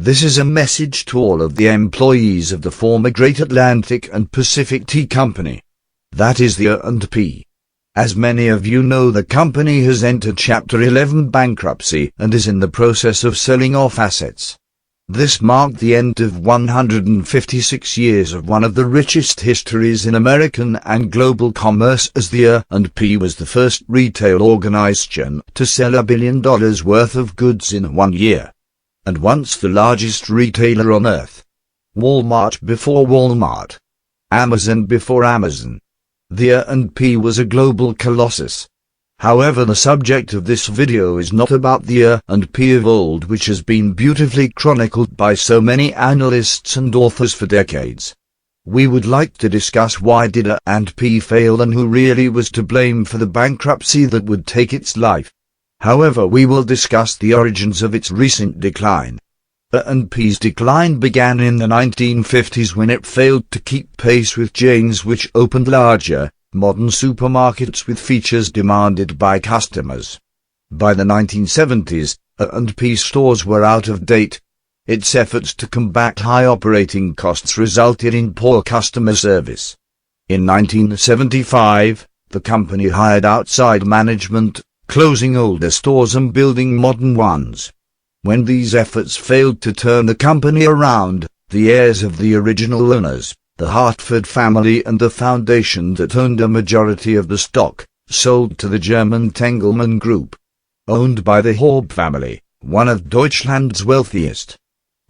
This is a message to all of the employees of the former Great Atlantic and Pacific Tea Company. That is the A&P. As many of you know, the company has entered Chapter 11 bankruptcy and is in the process of selling off assets. This marked the end of 156 years of one of the richest histories in American and global commerce, as the A&P was the first retail organization to sell $1 billion worth of goods in 1 year. And once the largest retailer on earth. Walmart before Walmart. Amazon before Amazon. The A&P was a global colossus. However, the subject of this video is not about the A&P of old, which has been beautifully chronicled by so many analysts and authors for decades. We would like to discuss why did A&P fail and who really was to blame for the bankruptcy that would take its life. However, we will discuss the origins of its recent decline. A&P's decline began in the 1950s when it failed to keep pace with chains which opened larger, modern supermarkets with features demanded by customers. By the 1970s, A&P stores were out of date. Its efforts to combat high operating costs resulted in poor customer service. In 1975, the company hired outside management, closing older stores and building modern ones. When these efforts failed to turn the company around, the heirs of the original owners, the Hartford family and the foundation that owned a majority of the stock, sold to the German Tengelmann Group, owned by the Herbert family, one of Deutschland's wealthiest.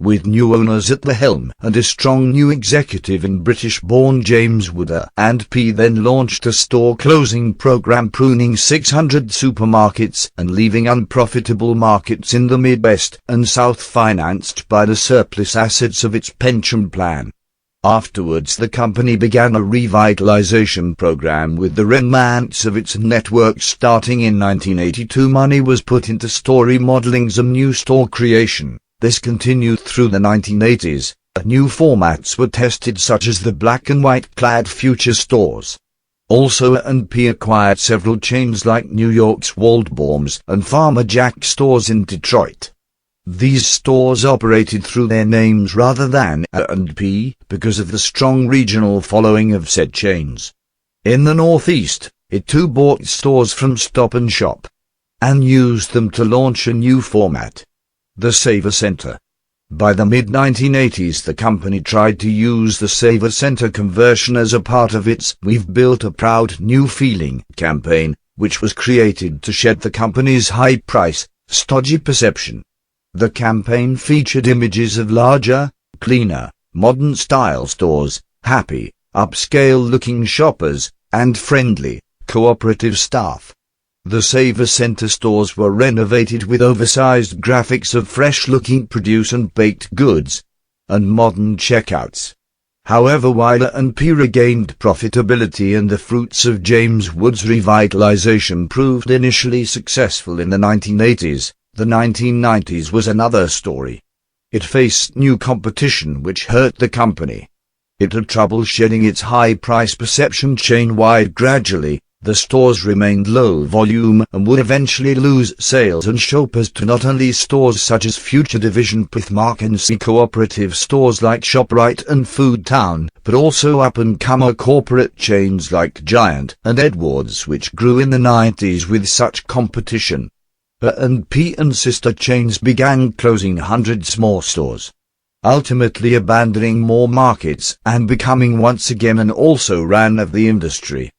With new owners at the helm and a strong new executive in British-born James Wood, A&P then launched a store-closing program, pruning 600 supermarkets and leaving unprofitable markets in the Midwest and South financed by the surplus assets of its pension plan. Afterwards, the company began a revitalization program with the remnants of its network. Starting in 1982, money was put into store remodelings and new store creation. This continued through the 1980s. New formats were tested, such as the black and white clad future stores. Also, A&P acquired several chains like New York's Waldbaum's and Farmer Jack stores in Detroit. These stores operated through their names rather than A&P because of the strong regional following of said chains. In the Northeast, it too bought stores from Stop and Shop and used them to launch a new format, the Savor Center. By the mid-1980s, the company tried to use the Savor Center conversion as a part of its "We've Built a Proud New Feeling" campaign, which was created to shed the company's high price, stodgy perception. The campaign featured images of larger, cleaner, modern-style stores, happy, upscale-looking shoppers, and friendly, cooperative staff. The Savor Center stores were renovated with oversized graphics of fresh-looking produce and baked goods, and modern checkouts. However, while A&P regained profitability and the fruits of James Wood's revitalization proved initially successful in the 1980s, the 1990s was another story. It faced new competition which hurt the company. It had trouble shedding its high price perception chain-wide. Gradually, the stores remained low volume and would eventually lose sales and shoppers to not only stores such as Future Division, Pathmark and C cooperative stores like ShopRite and Food Town, but also up-and-comer corporate chains like Giant and Edwards, which grew in the 90s with such competition. A&P and sister chains began closing hundreds more stores, ultimately abandoning more markets and becoming once again an also-ran of the industry.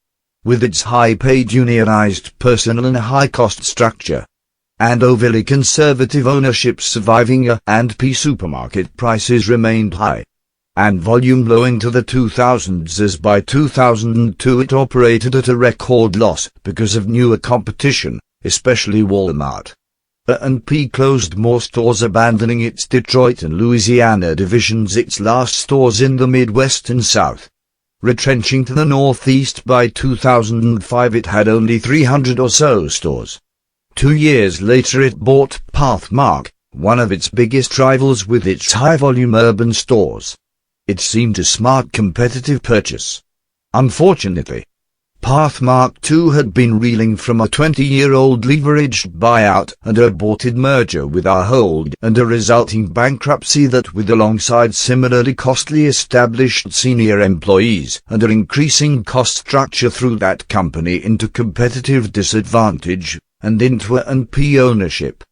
With its high-paid unionized personnel and a high-cost structure, and overly conservative ownership surviving, A&P supermarket prices remained high, and volume low into the 2000s, as by 2002 it operated at a record loss because of newer competition, especially Walmart. A&P closed more stores, abandoning its Detroit and Louisiana divisions, its last stores in the Midwest and South. Retrenching to the Northeast. By 2005 it had only 300 or so stores. 2 years later it bought Pathmark, one of its biggest rivals, with its high-volume urban stores. It seemed a smart competitive purchase. Unfortunately, Pathmark II had been reeling from a 20-year-old leveraged buyout and aborted merger with Ahold and a resulting bankruptcy that, with alongside similarly costly established senior employees and an increasing cost structure, threw that company into competitive disadvantage and into A&P ownership.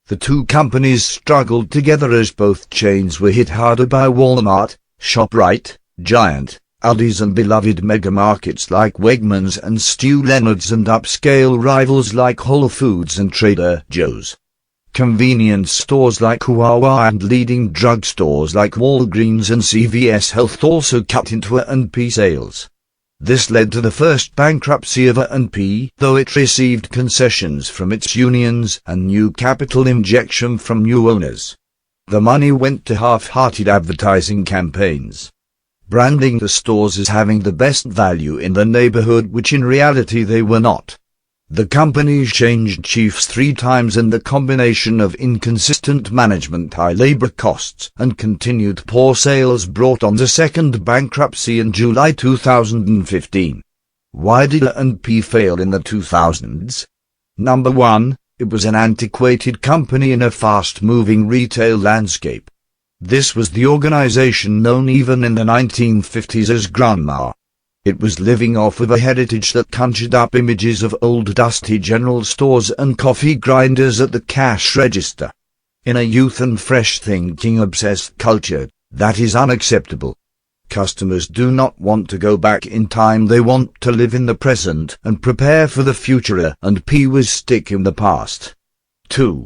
The two companies struggled together as both chains were hit harder by Walmart, ShopRite, Giant, Aldi's and beloved megamarkets like Wegmans and Stu Leonard's and upscale rivals like Whole Foods and Trader Joe's. Convenience stores like Wawa and leading drugstores like Walgreens and CVS Health also cut into A&P sales. This led to the first bankruptcy of A&P, though it received concessions from its unions and new capital injection from new owners. The money went to half-hearted advertising campaigns, branding the stores as having the best value in the neighborhood, which in reality they were not. The company changed chiefs 3 times, and the combination of inconsistent management, high labor costs, and continued poor sales brought on the second bankruptcy in July 2015. Why did A&P fail in the 2000s? Number 1, it was an antiquated company in a fast-moving retail landscape. This was the organization known even in the 1950s as Grandma. It was living off of a heritage that conjured up images of old dusty general stores and coffee grinders at the cash register. In a youth and fresh thinking-obsessed culture, that is unacceptable. Customers do not want to go back in time, they want to live in the present and prepare for the future. A&P was stuck in the past. 2.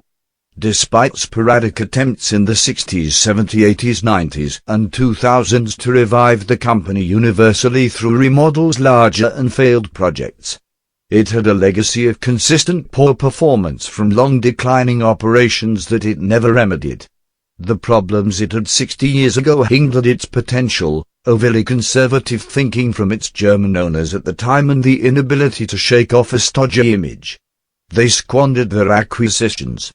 Despite sporadic attempts in the 60s, 70s, 80s, 90s, and 2000s to revive the company universally through remodels, larger and failed projects, it had a legacy of consistent poor performance from long declining operations that it never remedied. The problems it had 60 years ago hindered its potential, overly conservative thinking from its German owners at the time and the inability to shake off a stodgy image. They squandered their acquisitions.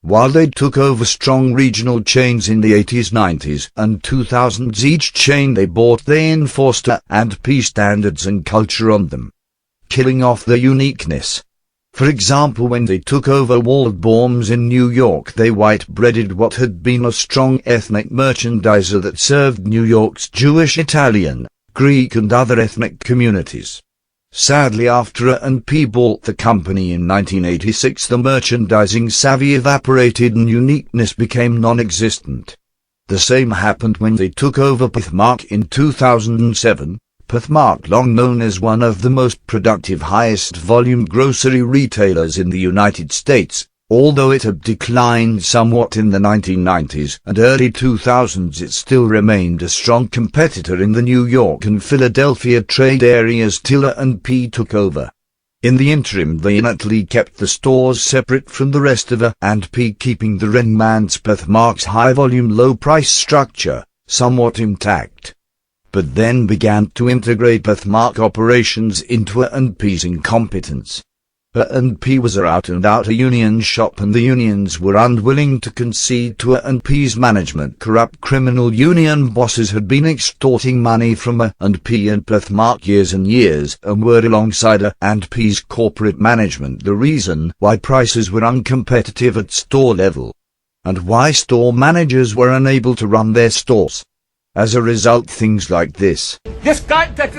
While they took over strong regional chains in the 80s, 90s, and 2000s, each chain they bought they enforced A&P standards and culture on them, killing off their uniqueness. For example, when they took over Waldbaum's in New York, they white-breaded what had been a strong ethnic merchandiser that served New York's Jewish, Italian, Greek and other ethnic communities. Sadly, after A&P bought the company in 1986, the merchandising savvy evaporated and uniqueness became non-existent. The same happened when they took over Pathmark in 2007. Pathmark, long known as one of the most productive, highest-volume grocery retailers in the United States, although it had declined somewhat in the 1990s and early 2000s, it still remained a strong competitor in the New York and Philadelphia trade areas till A&P took over. In the interim, they initially kept the stores separate from the rest of A&P, keeping the Renmans Pathmark's high-volume, low-price structure somewhat intact, but then began to integrate Pathmark operations into A&P's incompetence. A&P was out-and-out a union shop, and the unions were unwilling to concede to A&P's management. Corrupt criminal union bosses had been extorting money from A&P and Pathmark years and years, and were alongside A&P's corporate management the reason why prices were uncompetitive at store level, and why store managers were unable to run their stores. As a result, things like this. This guy, this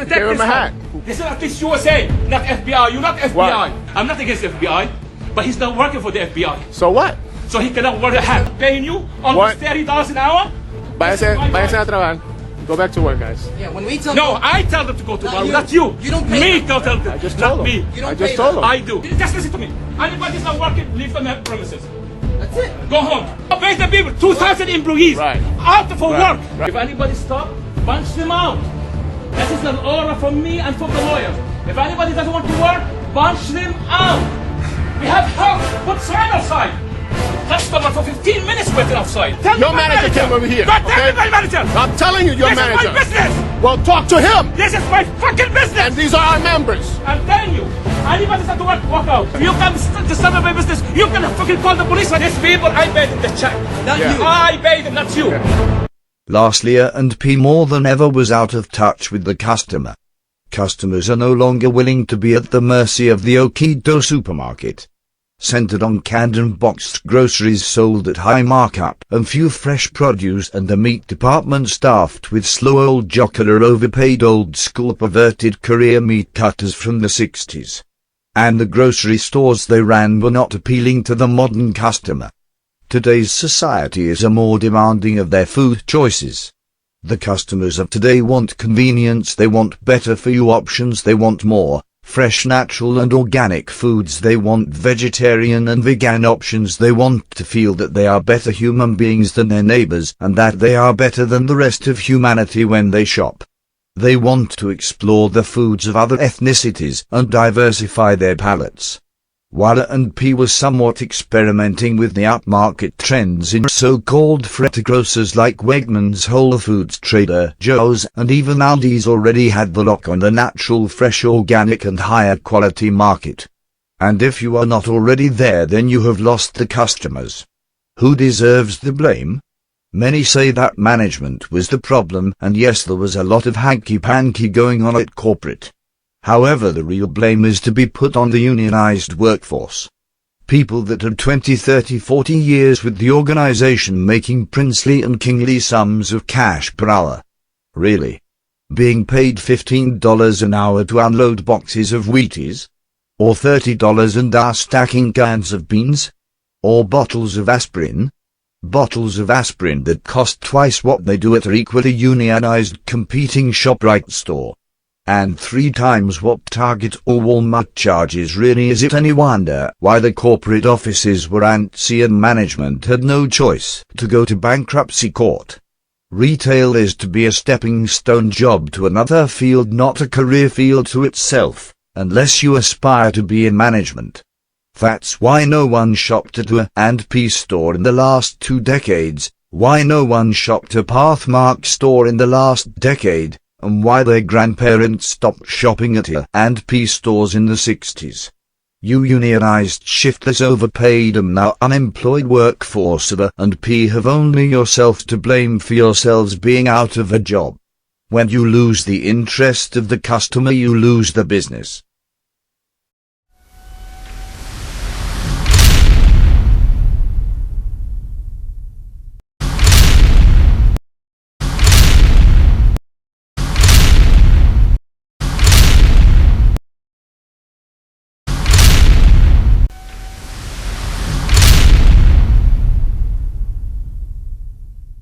is at least USA, not FBI. You're not FBI. What? I'm not against FBI, but he's not working for the FBI. So what? So he cannot wear a hat. Paying you almost $30 an hour? Váyase a trabajar. Go back to work, guys. Yeah, when we tell No, them, I tell them to go to work, you. not you. You don't pay Me them. don't tell them. I just not told me. him. You don't I just pay told them. him. I do. Just listen to me. Anybody's not working, leave them at premises. that's it. Go home. Pay the people. 2,000 employees. Right. Out for Right. work. Right. If anybody stop, punch them out. That is an order from me and from the lawyers. If anybody doesn't want to work, punch them out. We have help. Put sign outside. Customer for 15 minutes waiting outside. Tell Your me my manager came over here, Don't tell okay? me my manager. I'm telling you, your This manager. is my business. Well, talk to him. This is my fucking business. And these are our members. I'm telling you. Anybody that's to work, walk out. If you come disturb my business, you can fucking call the police. These people, I paid them the check. Not Yeah. you. I paid them, not you. Lastly, A&P more than ever was out of touch with the customer. Customers are no longer willing to be at the mercy of the Okido supermarket, centered on canned and boxed groceries sold at high markup, and few fresh produce, and a meat department staffed with slow old jocular overpaid old school perverted career meat cutters from the 60s. And the grocery stores they ran were not appealing to the modern customer. Today's society is more demanding of their food choices. The customers of today want convenience, they want better-for-you options, they want more fresh, natural and organic foods, they want vegetarian and vegan options, they want to feel that they are better human beings than their neighbors, and that they are better than the rest of humanity when they shop. They want to explore the foods of other ethnicities and diversify their palates. While A&P was somewhat experimenting with the upmarket trends in so-called freighter grocers like Wegmans, Whole Foods, Trader Joe's, and even Aldi's already had the lock on the natural, fresh, organic and higher quality market. And if you are not already there, then you have lost the customers. Who deserves the blame? Many say that management was the problem, and yes, there was a lot of hanky-panky going on at corporate. However, the real blame is to be put on the unionized workforce. People that had 20, 30, 40 years with the organization making princely and kingly sums of cash per hour. Really? Being paid $15 an hour to unload boxes of Wheaties? Or $30 an hour stacking cans of beans? Or bottles of aspirin? Bottles of aspirin that cost twice what they do at an equally unionized competing ShopRite store. And 3 times what Target or Walmart charges. Really, is it any wonder why the corporate offices were antsy and management had no choice to go to bankruptcy court? Retail is to be a stepping stone job to another field, not a career field to itself, unless you aspire to be in management. That's why no one shopped at a A&P store in the last 2 decades, why no one shopped a Pathmark store in the last decade, and why their grandparents stopped shopping at A&P stores in the 60s. You unionized, shiftless, overpaid and now unemployed workforce of A&P have only yourself to blame for yourselves being out of a job. When you lose the interest of the customer, you lose the business.